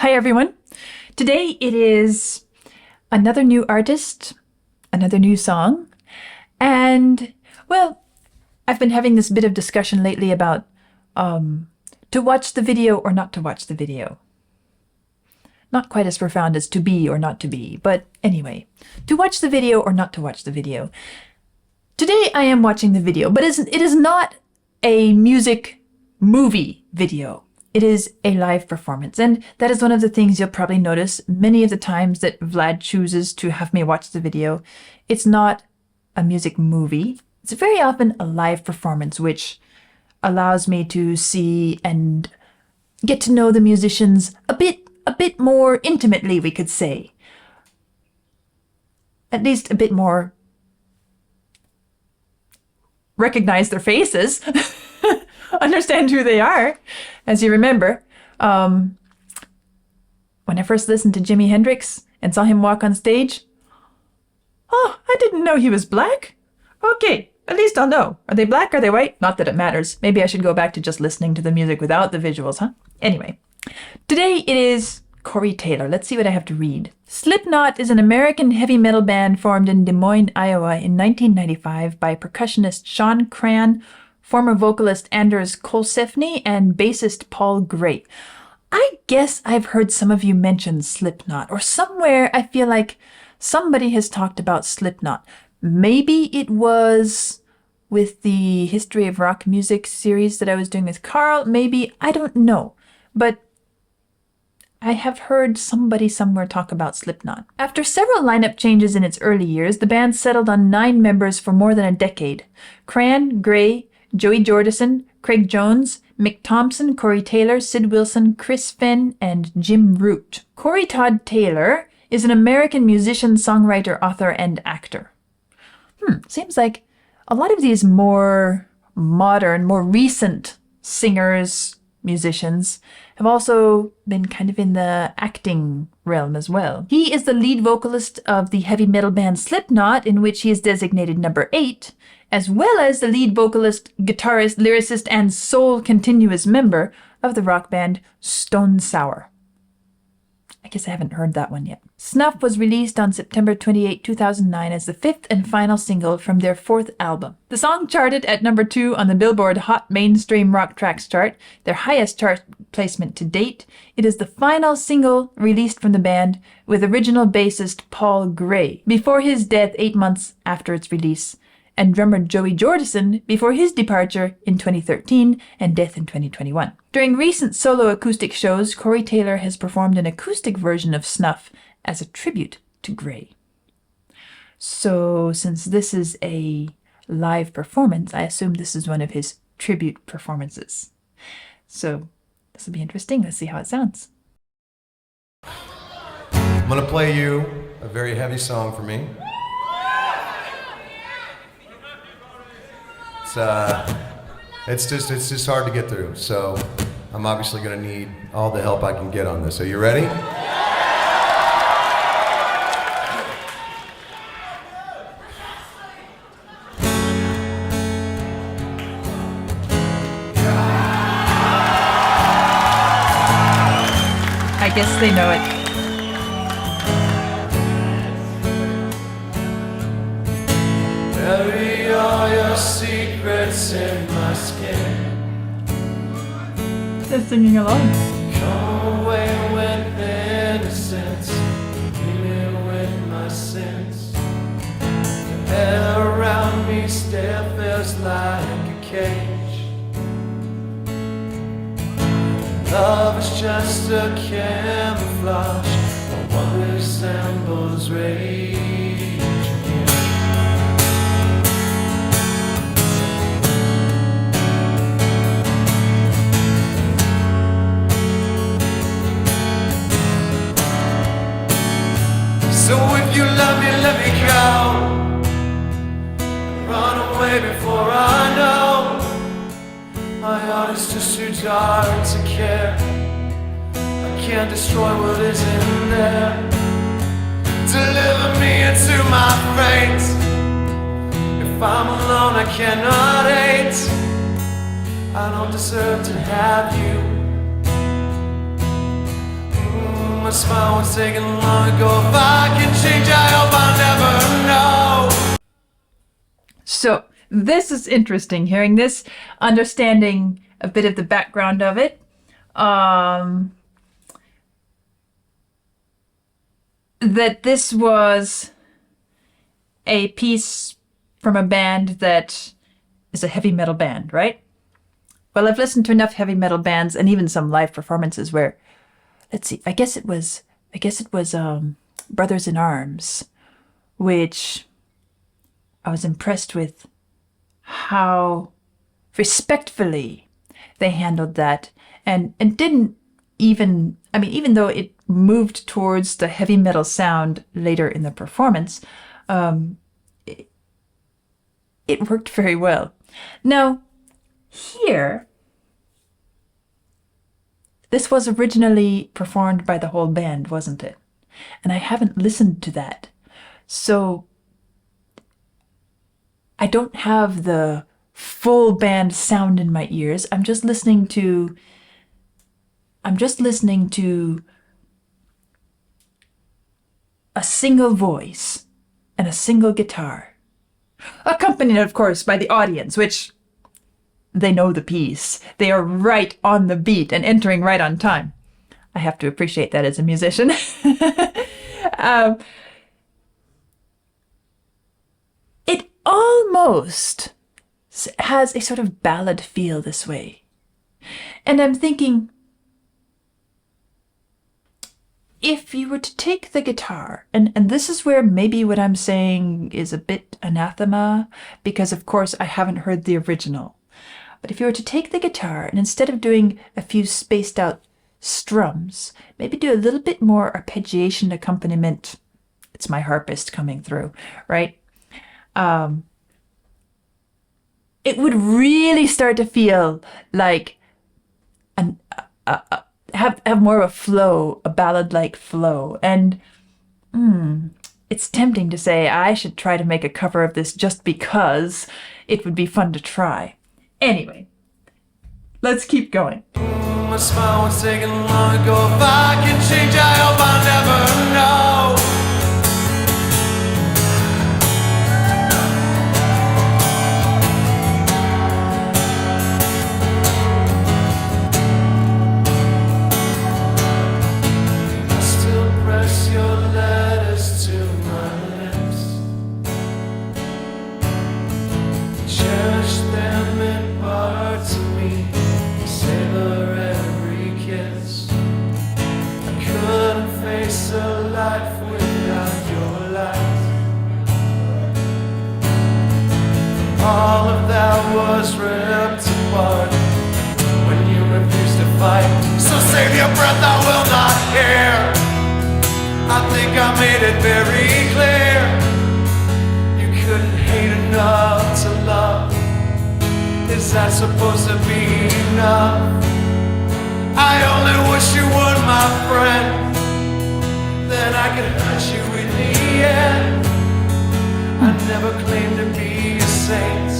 Hi everyone. Today it is another new artist, another new song, and well, I've been having this bit of discussion lately about to watch the video or not to watch the video. Not quite as profound as to be or not to be, but anyway, to watch the video or not to watch the video. Today I am watching the video, but it is not a music movie video. It is a live performance, and that is one of the things you'll probably notice many of the times that Vlad chooses to have me watch the video. It's not a music movie. It's very often a live performance, which allows me to see and get to know the musicians a bit more intimately, we could say. At least a bit more recognize their faces, understand who they are. As you remember, when I first listened to Jimi Hendrix and saw him walk on stage, oh, I didn't know he was black. Okay, at least I'll know. Are they black? Are they white? Not that it matters. Maybe I should go back to just listening to the music without the visuals, huh? Anyway, today it is Corey Taylor. Let's see what I have to read. Slipknot is an American heavy metal band formed in Des Moines, Iowa in 1995 by percussionist Sean Cran, former vocalist Anders Kolsefny, and bassist Paul Gray. I guess I've heard some of you mention Slipknot, or somewhere I feel like somebody has talked about Slipknot. Maybe it was with the History of Rock Music series that I was doing with Carl. Maybe, I don't know. But I have heard somebody somewhere talk about Slipknot. After several lineup changes in its early years, the band settled on 9 members for more than a decade. Cran, Gray, Joey Jordison, Craig Jones, Mick Thompson, Corey Taylor, Sid Wilson, Chris Fenn, and Jim Root. Corey Todd Taylor is an American musician, songwriter, author, and actor. Seems like a lot of these more modern, more recent singers, musicians have also been kind of in the acting realm as well. He is the lead vocalist of the heavy metal band Slipknot, in which he is designated number 8, as well as the lead vocalist, guitarist, lyricist, and sole continuous member of the rock band Stone Sour. I guess I haven't heard that one yet. Snuff was released on September 28, 2009 as the 5th and final single from their 4th album. The song charted at number 2 on the Billboard Hot Mainstream Rock Tracks chart, their highest chart placement to date. It is the final single released from the band with original bassist Paul Gray before his death 8 months after its release, and drummer Joey Jordison before his departure in 2013 and death in 2021. During recent solo acoustic shows, Corey Taylor has performed an acoustic version of Snuff as a tribute to Gray. So since this is a live performance, I assume this is one of his tribute performances. So this will be interesting. Let's see how it sounds. I'm going to play you a very heavy song for me. It's just hard to get through, so I'm obviously going to need all the help I can get on this. Are you ready? I guess they know it. Bury all your secrets in my skin. They're singing along. Come away with innocence, leave me with my sins. The air around me still feels like a cage. Love is just a camouflage for what resembles rage. So if you love me, let me go. Run away before I know. My heart is just too dark to care. I can't destroy what is in there. Deliver me into my fate. If I'm alone, I cannot hate. I don't deserve to have you. smile was taken long ago. If I can change, I hope I'll never know. So this is interesting, hearing this, understanding a bit of the background of it. That this was a piece from a band that is a heavy metal band, right? Well, I've listened to enough heavy metal bands and even some live performances where, let's see, I guess it was Brothers in Arms, which I was impressed with how respectfully they handled that and didn't even, I mean, even though it moved towards the heavy metal sound later in the performance, it worked very well. Now, here, this was originally performed by the whole band, wasn't it? And I haven't listened to that. So I don't have the full band sound in my ears. I'm just listening to a single voice and a single guitar, accompanied, of course, by the audience, which they know the piece. They are right on the beat and entering right on time. I have to appreciate that as a musician. It almost has a sort of ballad feel this way. And I'm thinking, if you were to take the guitar, and this is where maybe what I'm saying is a bit anathema, because of course I haven't heard the original. But if you were to take the guitar and instead of doing a few spaced out strums, maybe do a little bit more arpeggiation accompaniment. It's my harpist coming through, right? It would really start to feel like have more of a flow, a ballad-like flow. And it's tempting to say I should try to make a cover of this just because it would be fun to try. Anyway, let's keep going. My smile was taken long ago. If I can change, I hope I'll never know. I still press your letters to my lips, cherish them in parts of me, savor every kiss. I couldn't face a life without your light. All of that was ripped apart when you refused to fight. So save your breath, I will not hear. I think I made it very clear. You couldn't hate enough to love. Is that supposed to be enough? I only wish you were my friend, then I could hurt you in the end. I never claimed to be a saint.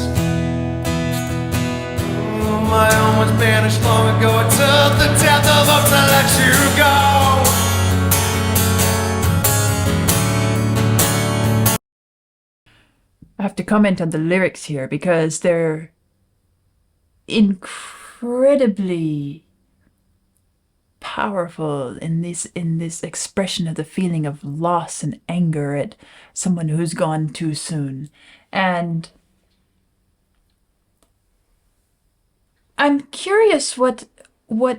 My own was banished long ago. It took the death of hope to let you go. I have to comment on the lyrics here because they're incredibly powerful in this expression of the feeling of loss and anger at someone who's gone too soon. And I'm curious what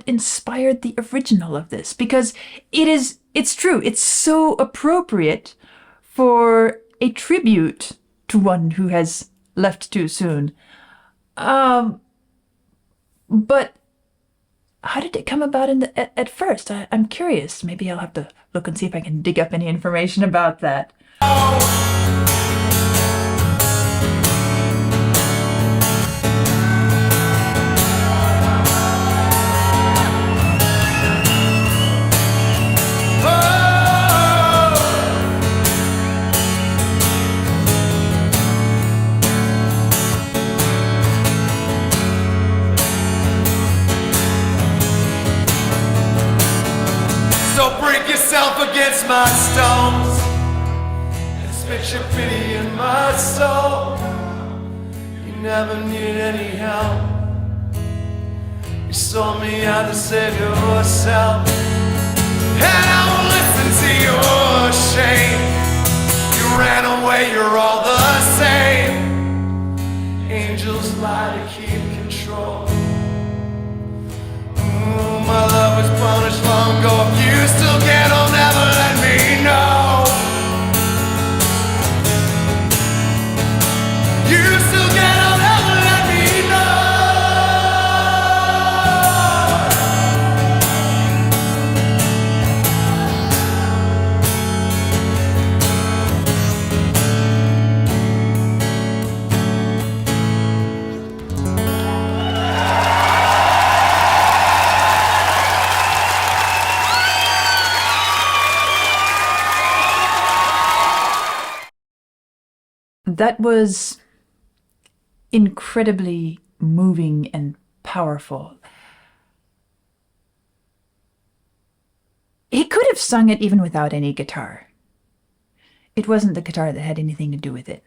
inspired the original of this, because it's true, it's so appropriate for a tribute to one who has left too soon. But how did it come about at first? I'm curious. Maybe I'll have to look and see if I can dig up any information about that. So bring break yourself against my stones and spit your pity in my soul. You never needed any help. You sold me out to save yourself, and I won't listen to your shame. You ran away, you're all the same. Angels lie to keep control. Ooh, my love was punished long ago. If you still can't, I'll never let me know. You still can't, I'll never let me know. That was incredibly moving and powerful. He could have sung it even without any guitar. It wasn't the guitar that had anything to do with it.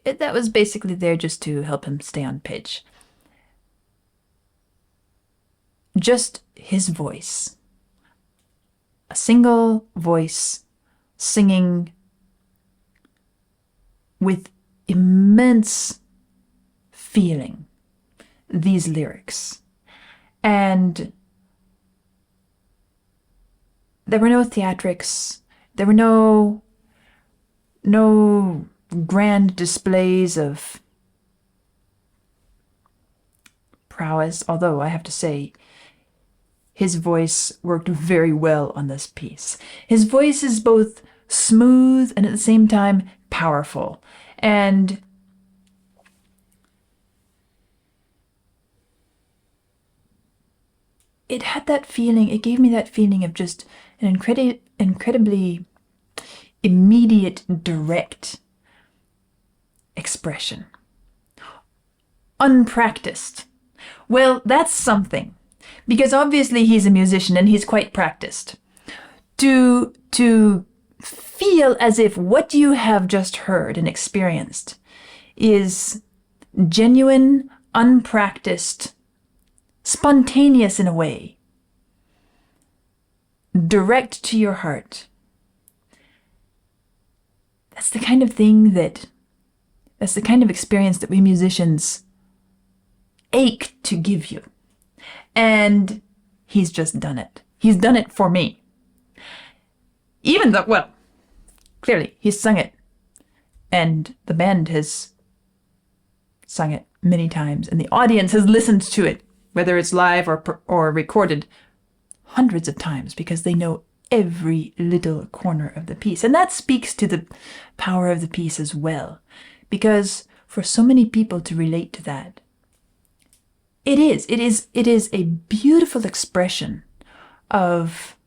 That was basically there just to help him stay on pitch. Just his voice. A single voice singing with immense feeling these lyrics. And there were no theatrics. There were no grand displays of prowess, although I have to say his voice worked very well on this piece. His voice is both smooth and at the same time powerful. And it had that feeling, it gave me that feeling of just an incredibly immediate, direct expression. Unpracticed. Well, that's something, because obviously he's a musician and he's quite practiced. To feel as if what you have just heard and experienced is genuine, unpracticed, spontaneous in a way, direct to your heart. That's the kind of experience that we musicians ache to give you. And he's just done it. He's done it for me. Even though, well, clearly he's sung it, and the band has sung it many times, and the audience has listened to it, whether it's live or recorded, hundreds of times, because they know every little corner of the piece. And that speaks to the power of the piece as well, because for so many people to relate to that, it is a beautiful expression of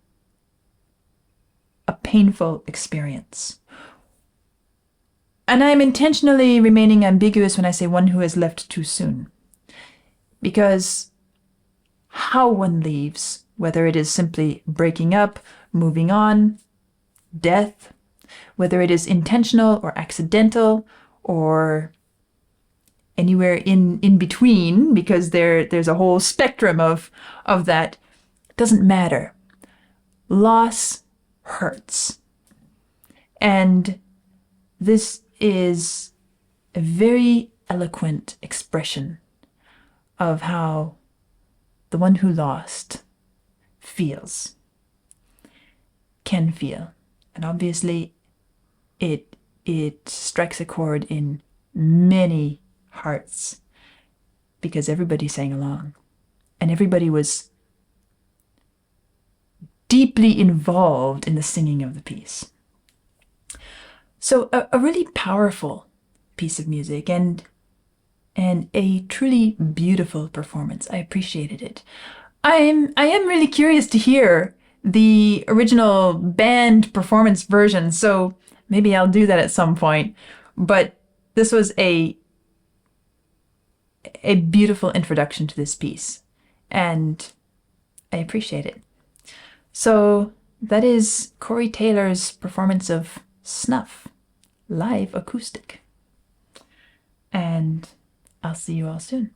a painful experience. And I'm intentionally remaining ambiguous when I say one who has left too soon, because how one leaves, whether it is simply breaking up, moving on, death, whether it is intentional or accidental or anywhere in between, because there's a whole spectrum of that, doesn't matter. Loss hurts. And this is a very eloquent expression of how the one who lost feels, can feel. And obviously it strikes a chord in many hearts, because everybody sang along and everybody was deeply involved in the singing of the piece. So a really powerful piece of music and a truly beautiful performance. I appreciated it. I am really curious to hear the original band performance version, so maybe I'll do that at some point. But this was a beautiful introduction to this piece, and I appreciate it. So that is Corey Taylor's performance of Snuff, live acoustic. And I'll see you all soon.